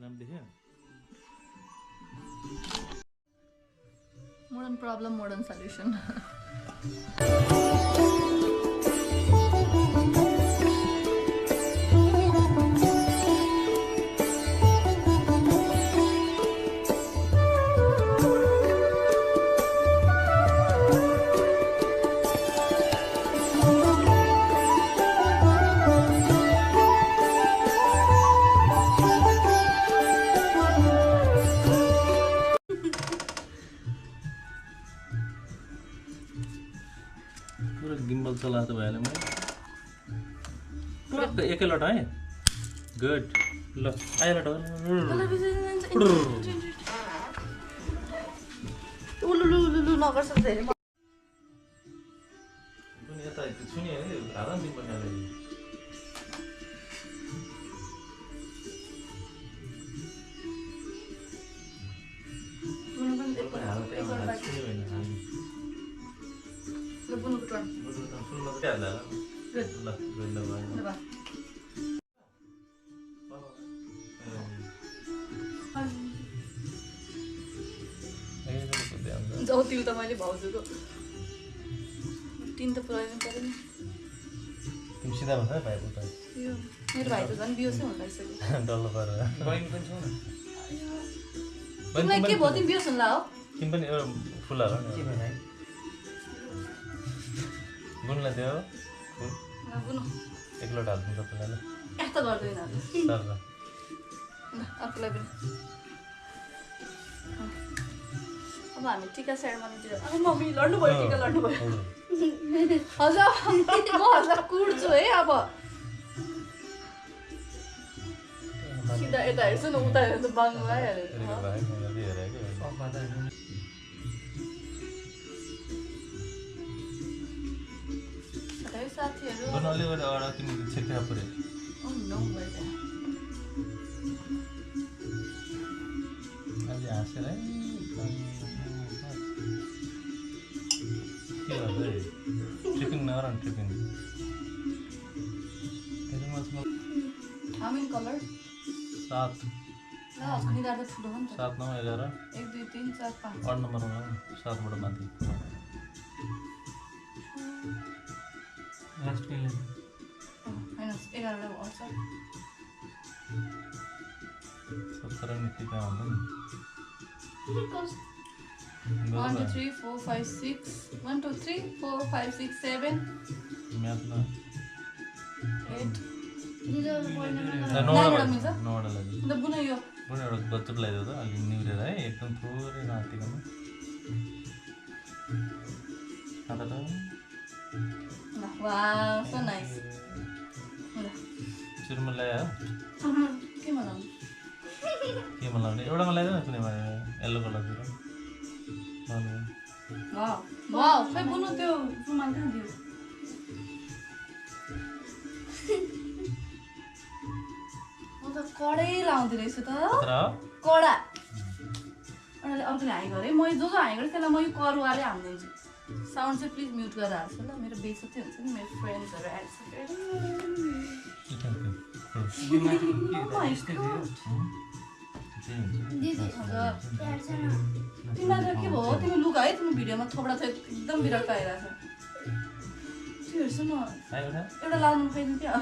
नाम देख्यो Modern problem, modern solution. पूरा गिम्बल चला तो भएन म पुरा एकै लट है गुड ल आयो लट उलुलुलुलु नगर्छ धेरै पनि यता छुनी हैन आराम दिन पनि आले जाऊ तिमी त मैले भाउजूको टिन त पुऱ्याउनु पर्यो नि तिमी सिधा भन्छ भाइ पुता यो मेरो भाइ त झन् बियोसै हुन लागिसक्यो डल्लो परेर बहिनी पनि छ न तिमीलाई के भयो तिमी बियोस हुन्ला हो तिमी पनि एउटा फुल हाल न के भएन है गुनलाई दियो फुल बुनु एक लोटा हाल्नु तपाईँलाई ल यस्तो गर्दैन सर ल आफूलाई पनि अब हामी टिका सेरेमनीतिर अब मम्मी लड्नु भयो टिका लड्नु भयो हजुर म हजुर कुर्छु है अब सिधा यता हेर्छु न उता हेर्छु बाङ्गो आइहाल्यो साथीहरू गुनले गर्दा अडा तिमी छिर्का परे नो भयो अलि हाँसेर है के गर्छ है ट्रिपिङ नगर न ट्रिपिङ हाउ मेनी कलर 7 ल अनि गर्दा ठुलो हो नि त 7 9 11 1 2 3 4 5 8 नम्बरमा 7 बाट माथि लास्ट के ले हैन 11 बाट आउँछ 17 नीति का हुन्छ नि 1 2 3 4 5 6 1 2 3 4 5 6 7 म्याथ न 8 नौवटा मिल्छ अन्त बुन यो बुन एउटा गच्चुप लगाइदियो त अलि निउरेर है एकदम थोरै नातिकन खाता त वाउ सो नाइस सुरुमा ल्यायो के बनाउनु केमा लगाउने एउटामा लगाइदियो न कुनै येल्लो कलरतिर वाउ वाउ खै बुनु त्यो रुमाल कहाँ दियो म त कडै लाउँदै रहेछु त कडा अर्कोले हाई गरेँ म जो हाई गरेँ त्यसलाई म यो करुवाले हानिदिन्छु साउन्ड चाहिँ प्लिज म्युट गरेर हाल्छु ल मेरो बेइज्जती हुन्छ नि मेरो फ्रेन्ड्सहरू तिमीलाई त के भयो तिमी लुगा है तिमी भिडियोमा थोपडा चाहिँ एकदम विरक्त आइरहेछ त्यो हेर्छु न एउटा लाउनु खाइदिनु क्या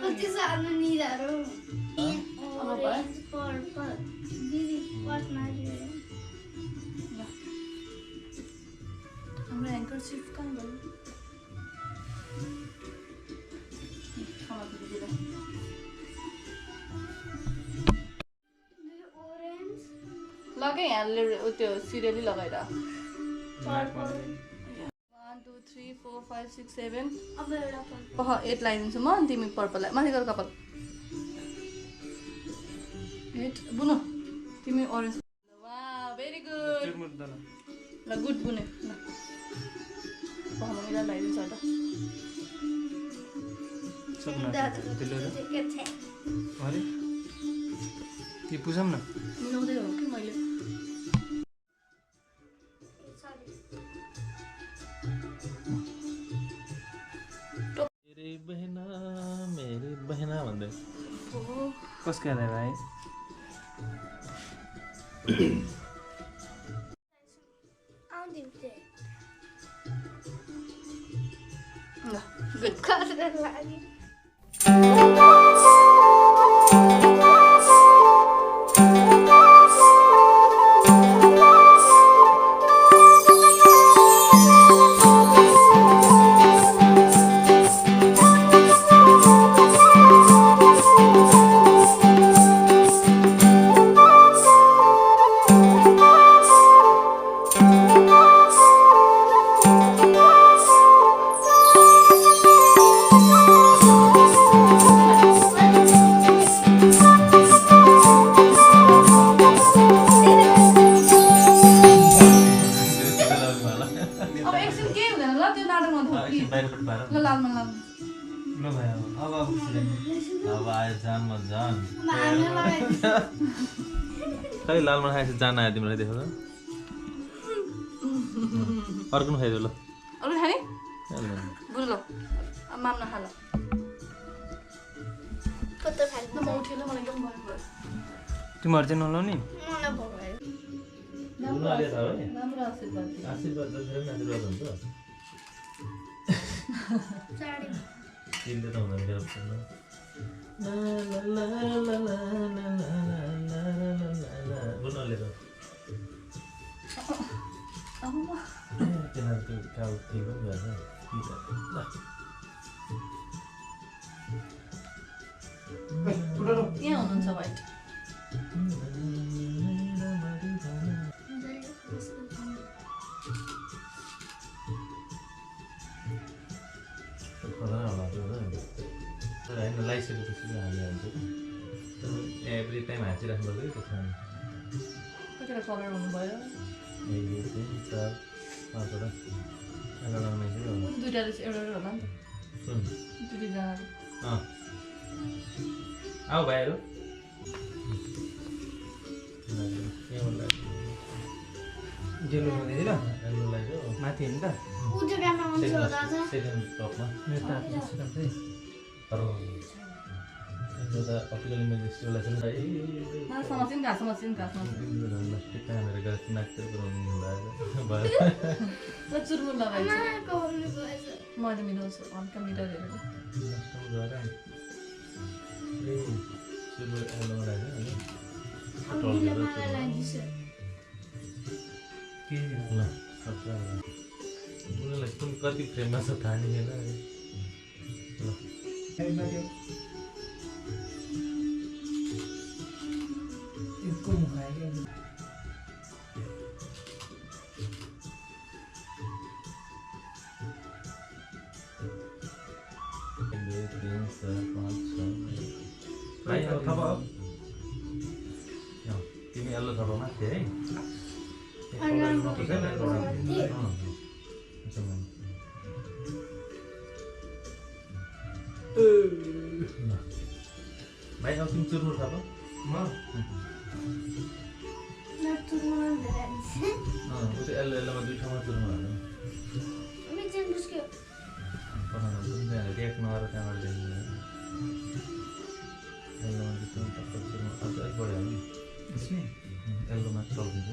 कति सानो निरारो orange purple didi what magic हाम्रो एंकर चिफ कहाँ गयो खाना दिदीलाई orange लगे यहाँ त्यो सिरियली लगाइरा purple 1 2 3 4 5 6 7 अब एउटा purple 8 लगाइदिन्छु म तिमी पर्पललाई माथि गर कपाल 8 बुनु तिमी ओरेन्ज वाह भेरी गुड ल गुड बुने ल पहमा मिला लगाइदिन्छु त अरे ये पुछम न मिलाउँदै हो कि मैले तेरे बहन रे कसको याद आयो भाइ ल गुड कसरी लाग्यो अब एकछिन केही हुँदैन ल त्यो नाटकमा थोकी बाहिरपट्टि बाहिर ल लालमा लाल ल भाइ अब अब आयो जानमा जान हामी लगाइदिन्छ खै लालमा खाएपछि जान आयो तिमीलाई देखेर अर्को पनि खाइदेऊ ल अरू खाने बुझ ल अब माम नखा ल कस्तो ल खालको म उठेँ ल मलाई एकदम मन पर्यो तिमीहरू चाहिँ नलाउने मलाई भोगायो उनीहरूले छ है राम्रो आशीर्वाद दियो। आशीर्वाद जसरी पनि आशीर्वाद हुन्छ चाँडै तिनले त हुँदैन मेरो पुग्नु बुझ्नुले त अम्मा, तिनीहरू त्यो टाउ ठिक पनि भएछ यहाँ हुनुहुन्छ वाइट लगाइसकेपछि हामी हाल्छ एभ्री टाइम हाँसिराख्नु पर्छ कि त्यसमा कतिवटा कलर हुनुभयो 1 2 3 4 5वटा एउटा मान्छे होला दुईवटा रहेछ एउटा होला नि त सुन दुईजना आऊ भाइहरू जेलो हुँदै ल राम्रो लाग्यो माथि हेर्नु त उठो गर्न मन छ दादा सेकेन्ड टपमा मेरो त आफ्नो सिस्टम चाहिँ एउटा अपिकल इमेज स्टोरलाई चाहिँ ना समझिन का समझिन ल चुरमुर लगाइन्छ आमाको भन्नु भएछ मैले मिलाउँछु हल्का मिलाएर अब मिला मलाई लाग्दैछ के उनीहरूलाई कुन कति फ्रेममा छ थाहा नि छैन यसको मुख आयो तिमी यल्लो थपमा थिए है भाइ अब तिमी चुर्नु छ म यल्लो यल्लोमा दुई ठाउँमा चुर्नु हाल्नु रियाक्ट नगरेर त्यहाँबाट देख्नु यल्लोमा दुई ठाउँ टक्कर चुर्नु अझ अलिक बढ्यो हाल्नु यसले यल्लोमा चल्दिन्छ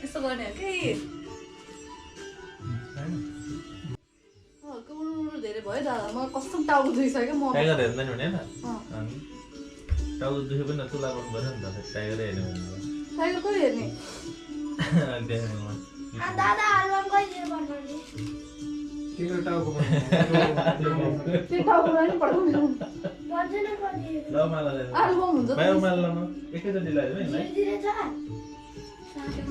यस्तो गर्ने हो कि हल्का उडुडु धेरै भयो दादा म कस्तो टाउको दुइसक्यो म टाइगर हेर्दैन भने होइन अँ। अनि टाउको दुख्यो पनि तुला गर्नु पऱ्यो नि त टाइगरै हेर्ने भने टाइगर कहिले हेर्ने देख्नु दादा आलुवा कहिले बनाउने तिम्रो टाउको त्यो टाउकोलाई नि पठाउनु गर्दैन कहिले ल माला आलुबम हुन्छ बाहिर माला ल एकैचोटि लगायो है धीरे छ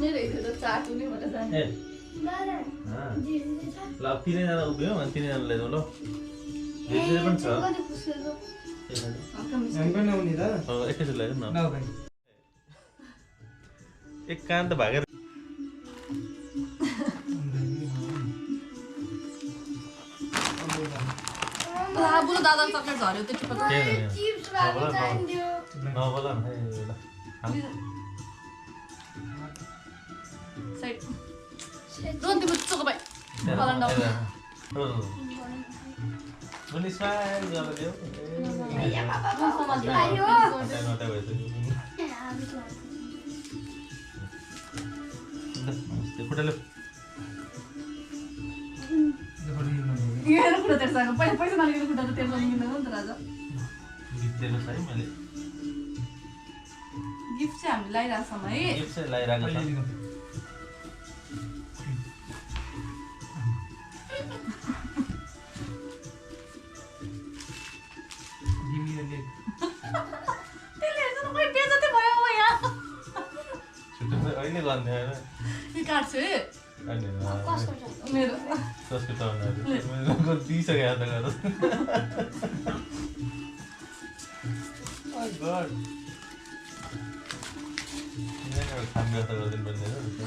नै रहेछ त चाटु नै भनेर जाने ए दादा अँ। धीरे छ ल अब तिनैजना उभियो अनि तिनैजना ल्याइदिउँ ल धेरै पनि छ कति खुसेको हल्का मिस्टी हामी पनि आउने त एकैचोटि ल्याइदिउँ न ल भाइ एक कान त भागेर बुलो दादा चक्लेट झऱ्यो त्यो टिप्पो के चिप्स भएको चाहिन्थ्यो नबोला न ल साइड दोन तिम्रो चोको भाइ पलङ Boleh smile kalau dia. भैया पापा समाज आयो Mata betul. Namaste. Photo lo. यो हेर खुट्टा तेर्साको पैसा पैसा नलिकन खुट्टा त तेर्सा मिल्दैन नि त राजा Gitu lo saya male. Gift चाहिँ हामीले लाइरहेको छौँ है Gift saya lairaga sa. त्यसले हेर्छ न खोइ बेइज्जती भयो म यहाँ Sudah saya ini kan ya. यो काट्छु है Ada. मेरो Terus kita nanti. Kau bisa kayak ada kan? Oh God. Ini kalau sambil terus benda itu,